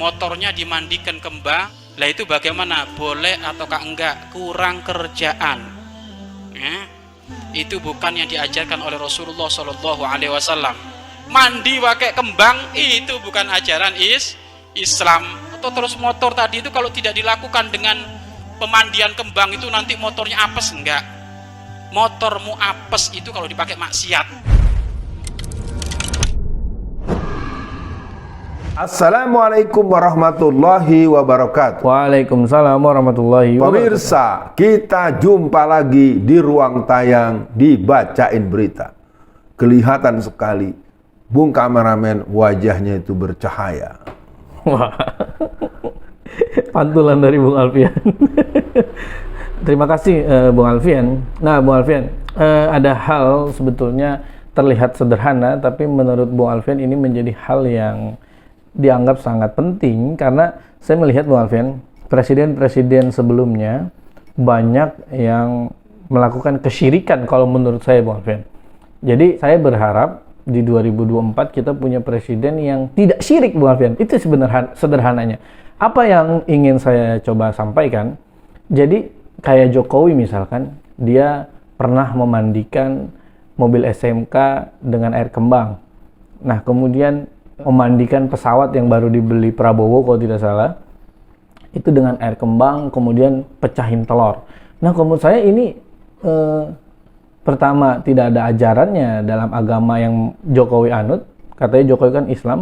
motornya dimandikan kembang, lah itu bagaimana? Boleh ataukah enggak? Kurang kerjaan. Ya, itu bukan yang diajarkan oleh Rasulullah Shallallahu Alaihi Wasallam. Mandi pakai kembang itu bukan ajaran Islam. Atau terus motor tadi itu kalau tidak dilakukan dengan pemandian kembang itu nanti motornya apes, enggak. Motormu apes itu kalau dipakai maksiat. Assalamualaikum warahmatullahi wabarakatuh. Waalaikumsalam warahmatullahi wabarakatuh. Pemirsa, kita jumpa lagi di ruang tayang Dibacain Berita. Kelihatan sekali Bung kameramen wajahnya itu bercahaya. Wah, pantulan dari Bung Alfian. Terima kasih Bung Alfian. Nah Bung Alfian, ada hal sebetulnya terlihat sederhana, tapi menurut Bung Alfian ini menjadi hal yang dianggap sangat penting, karena saya melihat Bung Alfian, presiden-presiden sebelumnya banyak yang melakukan kesyirikan kalau menurut saya Bung Alfian. Jadi saya berharap di 2024 kita punya presiden yang tidak syirik Bung Alfian. Itu sederhananya. Apa yang ingin saya coba sampaikan, jadi kayak Jokowi misalkan, dia pernah memandikan mobil SMK dengan air kembang. Nah kemudian memandikan pesawat yang baru dibeli Prabowo kalau tidak salah, itu dengan air kembang, kemudian pecahin telur. Nah menurut saya ini pertama tidak ada ajarannya dalam agama yang Jokowi anut. Katanya Jokowi kan Islam.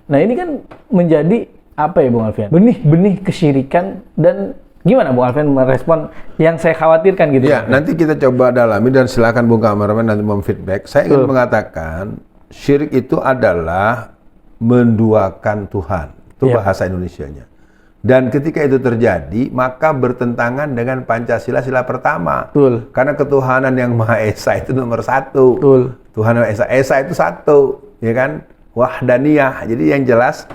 Nah ini kan menjadi apa ya Bung Alfian, benih-benih kesyirikan. Dan gimana Bung Alfian merespon yang saya khawatirkan gitu ya? Nanti kita coba dalami dan silakan Bung kameramen nanti memfeedback. Saya ingin mengatakan syirik itu adalah menduakan Tuhan, itu bahasa Indonesianya. Dan ketika itu terjadi, maka bertentangan dengan Pancasila sila pertama. Betul. Karena ketuhanan yang Maha Esa itu nomor satu. Betul. Tuhan Maha Esa, Esa itu satu, ya kan? Wahdaniyah. Jadi yang jelas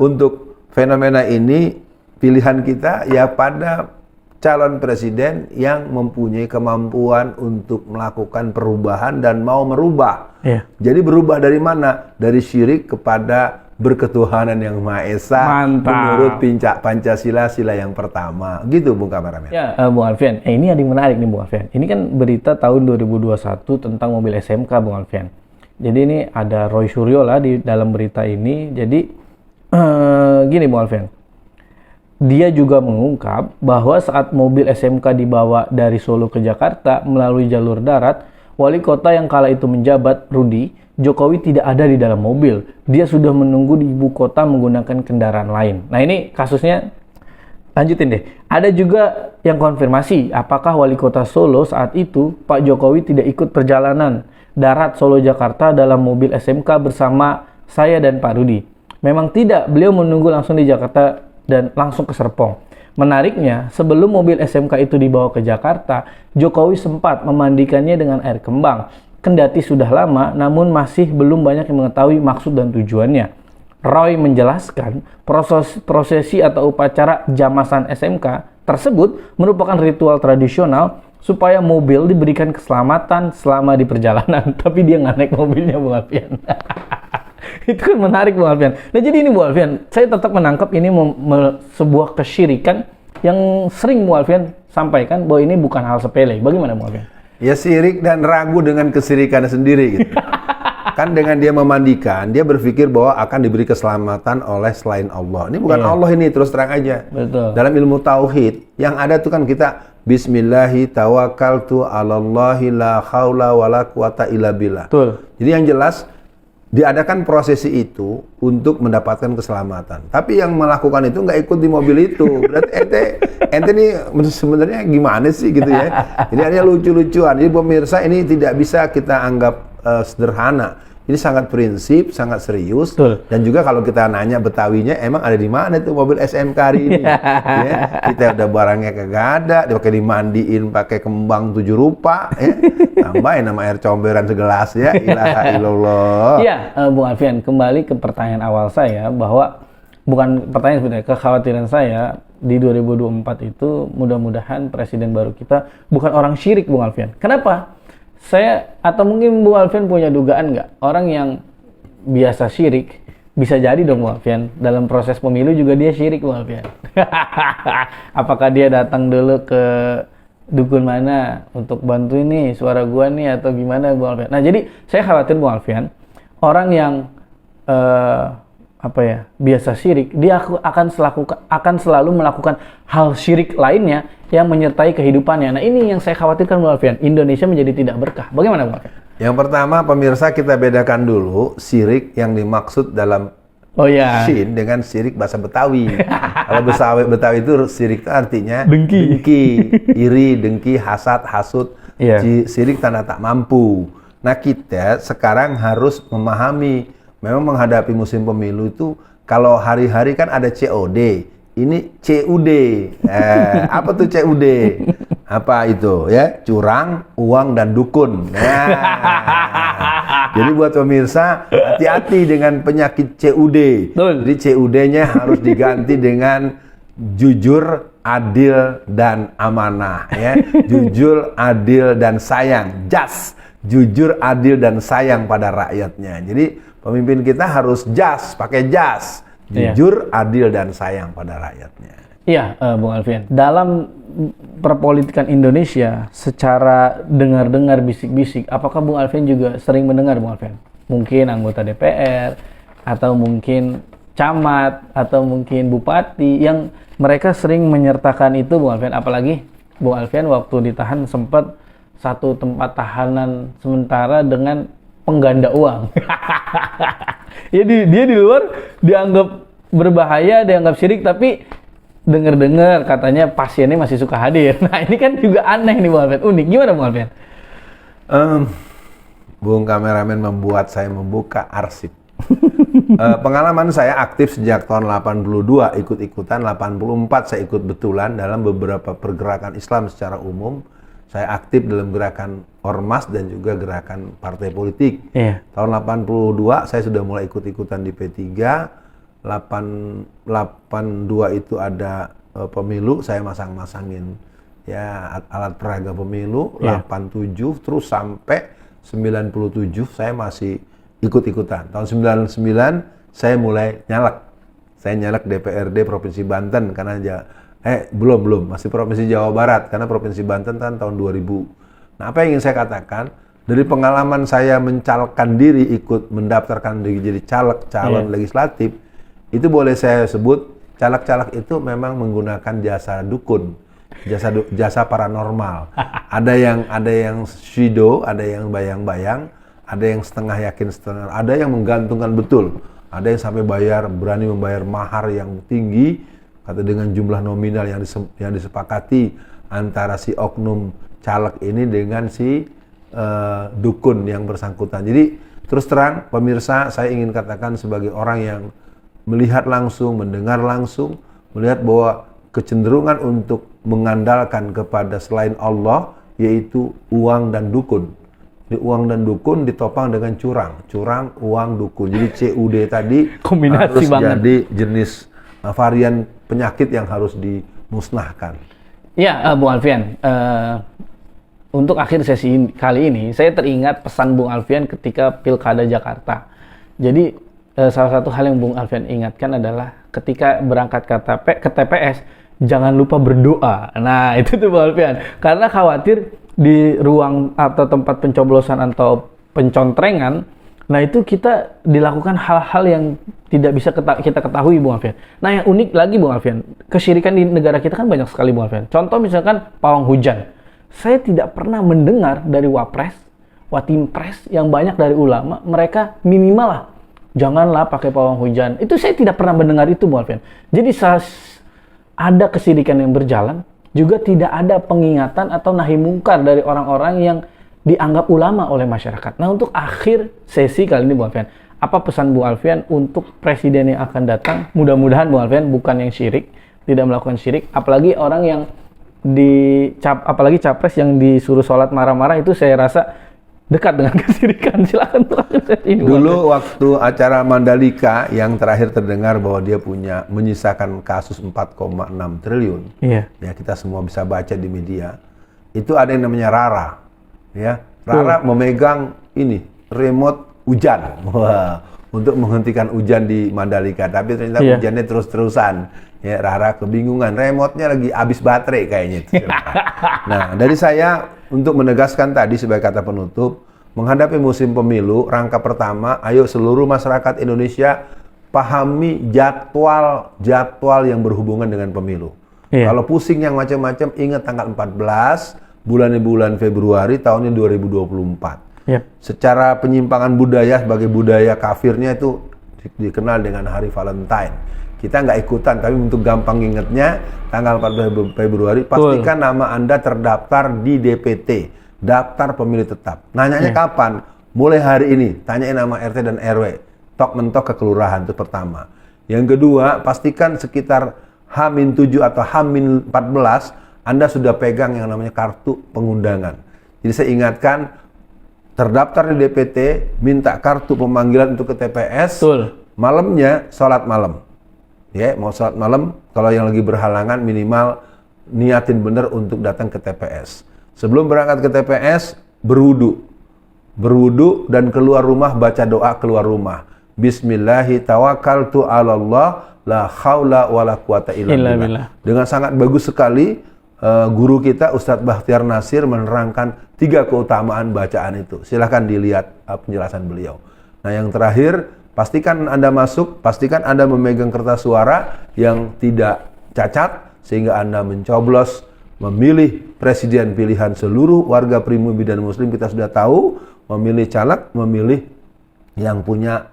untuk fenomena ini pilihan kita ya pada calon presiden yang mempunyai kemampuan untuk melakukan perubahan dan mau merubah. Iya. Jadi berubah dari mana? Dari syirik kepada berketuhanan yang Maha Esa. Mantap. Menurut Pancasila sila yang pertama. Gitu Bung kameramen. Ya Bung Alfian, ini ada yang menarik nih Bung Alfian. Ini kan berita tahun 2021 tentang mobil SMK Bung Alfian. Jadi ini ada Roy Suryo lah di dalam berita ini. Jadi gini Bung Alfian, dia juga mengungkap bahwa saat mobil SMK dibawa dari Solo ke Jakarta melalui jalur darat, wali kota yang kala itu menjabat, Rudi, Jokowi tidak ada di dalam mobil. Dia sudah menunggu di ibu kota menggunakan kendaraan lain. Nah ini kasusnya, lanjutin deh. Ada juga yang konfirmasi apakah wali kota Solo saat itu, Pak Jokowi tidak ikut perjalanan darat Solo-Jakarta dalam mobil SMK bersama saya dan Pak Rudi. Memang tidak, beliau menunggu langsung di Jakarta dan langsung ke Serpong. Menariknya, sebelum mobil SMK itu dibawa ke Jakarta, Jokowi sempat memandikannya dengan air kembang. Kendati sudah lama, namun masih belum banyak yang mengetahui maksud dan tujuannya. Roy menjelaskan, prosesi atau upacara jamasan SMK tersebut merupakan ritual tradisional supaya mobil diberikan keselamatan selama di perjalanan. Tapi dia nggak naik mobilnya, Bung Alfian. Itu kan menarik Bung Alfian. Nah jadi ini Bung Alfian, saya tetap menangkap ini sebuah kesyirikan yang sering Bung Alfian sampaikan bahwa ini bukan hal sepele. Bagaimana Bung Alfian? Ya syirik dan ragu dengan kesyirikannya sendiri gitu. Kan dengan dia memandikan, dia berpikir bahwa akan diberi keselamatan oleh selain Allah. Ini bukan Allah ini, terus terang aja. Betul. Dalam ilmu tauhid, yang ada tuh kan kita Bismillahi tawakkaltu 'alallahi la haula wala quwata illa billah. Betul. Jadi yang jelas diadakan prosesi itu untuk mendapatkan keselamatan. Tapi yang melakukan itu nggak ikut di mobil itu. Berarti ente nih sebenarnya gimana sih gitu ya. Jadi artinya lucu-lucuan. Jadi pemirsa ini tidak bisa kita anggap sederhana. Ini sangat prinsip, sangat serius. Betul. Dan juga kalau kita nanya Betawinya, emang ada di mana tuh mobil SMK hari ini? Ya, kita udah barangnya kagak ada, dipakai dimandiin pakai kembang 7 rupa, ya. Tambahin nama air comberan segelas ya. Ilaha illallah. Iya, Bung Alfian, kembali ke pertanyaan awal saya bahwa bukan pertanyaan sebenarnya, kekhawatiran saya di 2024 itu mudah-mudahan presiden baru kita bukan orang syirik, Bung Alfian. Kenapa? Saya atau mungkin Bung Alfian punya dugaan nggak orang yang biasa syirik bisa jadi dong Bung Alfian, dalam proses pemilu juga dia syirik Bung Alfian. Apakah dia datang dulu ke dukun mana untuk bantu ini suara gua nih atau gimana Bung Alfian. Nah jadi saya khawatir Bung Alfian, orang yang biasa syirik, dia akan selalu melakukan hal syirik lainnya yang menyertai kehidupannya. Nah ini yang saya khawatirkan Bung Alfian, Indonesia menjadi tidak berkah. Bagaimana Bung Alfian? Yang pertama, pemirsa, kita bedakan dulu syirik yang dimaksud dalam syin dengan syirik bahasa Betawi. Kalau Betawi itu syirik itu artinya dengki, iri, dengki, hasad, hasut. Syirik tanda tak mampu. Nah kita sekarang harus memahami, memang menghadapi musim pemilu itu kalau hari-hari kan ada COD, ini CUD. Apa tuh CUD? Apa itu ya? Curang, uang, dan dukun. Jadi buat pemirsa, hati-hati dengan penyakit CUD. Jadi CUD-nya harus diganti dengan jujur, adil, dan amanah. Ya. Jujur, adil, dan sayang. JAS. Jujur, adil, dan sayang pada rakyatnya. Jadi pemimpin kita harus JAS, pakai JAS. Jujur, adil, dan sayang pada rakyatnya. Iya, Bung Alfian. Dalam perpolitikan Indonesia, secara dengar-dengar bisik-bisik, apakah Bung Alfian juga sering mendengar Bung Alfian? Mungkin anggota DPR, atau mungkin camat, atau mungkin bupati, yang mereka sering menyertakan itu Bung Alfian. Apalagi Bung Alfian waktu ditahan sempat satu tempat tahanan sementara dengan pengganda uang. Dia di luar dianggap berbahaya, dianggap syirik, tapi dengar-dengar katanya pasiennya masih suka hadir. Nah ini kan juga aneh nih Bung Alfian, unik. Gimana Bung Alfian? Bung kameramen membuat saya membuka arsip. Pengalaman saya aktif sejak tahun 82, ikut-ikutan 84 saya ikut betulan dalam beberapa pergerakan Islam secara umum. Saya aktif dalam gerakan ormas dan juga gerakan partai politik. Tahun 82 saya sudah mulai ikut-ikutan di P3. 82 itu ada pemilu, saya masang-masangin ya alat peraga pemilu. 87 terus sampai 97 saya masih ikut-ikutan. Tahun 99 saya mulai nyalek. Saya nyalek DPRD Provinsi Banten karena belum masih Provinsi Jawa Barat karena Provinsi Banten kan tahun 2000. Nah, apa yang ingin saya katakan dari pengalaman saya mencalonkan diri, ikut mendaftarkan diri jadi calon legislatif, itu boleh saya sebut caleg-caleg itu memang menggunakan jasa dukun, jasa paranormal. Ada yang pseudo, ada yang bayang-bayang, ada yang setengah yakin setengah, ada yang menggantungkan betul, ada yang sampai berani membayar mahar yang tinggi, kata dengan jumlah nominal yang disepakati antara si oknum caleg ini dengan si dukun yang bersangkutan. Jadi terus terang pemirsa, saya ingin katakan sebagai orang yang melihat langsung, mendengar langsung, melihat bahwa kecenderungan untuk mengandalkan kepada selain Allah yaitu uang dan dukun. Jadi uang dan dukun ditopang dengan curang, uang, dukun. Jadi CUD tadi kombinasi harus banget. Jadi jenis varian penyakit yang harus dimusnahkan. Ya, Bung Alfian, untuk akhir sesi kali ini, saya teringat pesan Bung Alfian ketika Pilkada Jakarta. Jadi, salah satu hal yang Bung Alfian ingatkan adalah ketika berangkat ke TPS, jangan lupa berdoa. Nah, itu tuh Bung Alfian. Karena khawatir di ruang atau tempat pencoblosan atau pencontrengan, nah itu kita dilakukan hal-hal yang tidak bisa kita ketahui Bung Alfian. Nah yang unik lagi Bung Alfian, kesyirikan di negara kita kan banyak sekali Bung Alfian. Contoh misalkan pawang hujan. Saya tidak pernah mendengar dari Wapres, Watimpres yang banyak dari ulama, mereka minimal lah, janganlah pakai pawang hujan. Itu saya tidak pernah mendengar itu Bung Alfian. Jadi ada kesyirikan yang berjalan, juga tidak ada pengingatan atau nahi mungkar dari orang-orang yang dianggap ulama oleh masyarakat. Nah untuk akhir sesi kali ini Bung Alfian, apa pesan Bung Alfian untuk presiden yang akan datang? Mudah-mudahan Bung Alfian bukan yang syirik, tidak melakukan syirik, apalagi orang yang apalagi capres yang disuruh sholat marah-marah, itu saya rasa dekat dengan kesyirikan. Silakan ini. Dulu waktu acara Mandalika yang terakhir terdengar bahwa dia menyisakan kasus 4,6 triliun. Iya. Ya kita semua bisa baca di media. Itu ada yang namanya Rara. Ya, Rara memegang ini remote hujan. Wah, untuk menghentikan hujan di Mandalika, tapi ternyata hujannya terus-terusan. Ya, Rara kebingungan, remote-nya lagi habis baterai kayaknya itu. Nah, dari saya untuk menegaskan tadi sebagai kata penutup, menghadapi musim pemilu, rangka pertama, ayo seluruh masyarakat Indonesia pahami jadwal yang berhubungan dengan pemilu. Kalau pusing yang macam-macam, ingat tanggal 14, bulan Februari tahunnya 2024. Secara penyimpangan budaya sebagai budaya kafirnya itu dikenal dengan hari Valentine. Kita nggak ikutan, tapi untuk gampang ingetnya, tanggal 14 Februari, pastikan nama Anda terdaftar di DPT, daftar pemilih tetap. Nanyanya kapan? Mulai hari ini, tanyain nama RT dan RW, tok mentok ke kelurahan, itu pertama. Yang kedua, pastikan sekitar H-7 atau H-14, Anda sudah pegang yang namanya kartu pengundangan. Jadi saya ingatkan, terdaftar di DPT, minta kartu pemanggilan untuk ke TPS, malamnya sholat malam. Ya, mau sholat malam, kalau yang lagi berhalangan minimal niatin bener untuk datang ke TPS. Sebelum berangkat ke TPS, berwudu dan keluar rumah baca doa keluar rumah. Bismillahi tawakkaltu 'alallah la haula wala quwata illa billah. Dengan sangat bagus sekali guru kita Ustadz Bakhtiar Nasir menerangkan 3 keutamaan bacaan itu. Silahkan dilihat penjelasan beliau. Nah, yang terakhir, pastikan Anda masuk, pastikan Anda memegang kertas suara yang tidak cacat, sehingga Anda mencoblos memilih presiden pilihan seluruh warga pribumi dan muslim. Kita sudah tahu, memilih caleg, memilih yang punya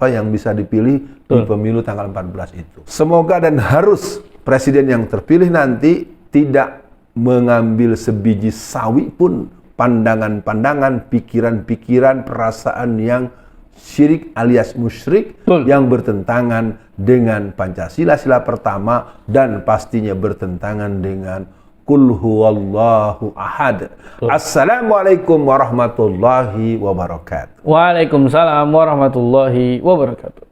yang bisa dipilih di pemilu tanggal 14 itu. Semoga dan harus presiden yang terpilih nanti tidak mengambil sebiji sawi pun pandangan-pandangan, pikiran-pikiran, perasaan yang syirik alias musyrik yang bertentangan dengan Pancasila sila pertama dan pastinya bertentangan dengan Qul huwallahu ahad. Assalamualaikum warahmatullahi wabarakatuh. Waalaikumsalam warahmatullahi wabarakatuh.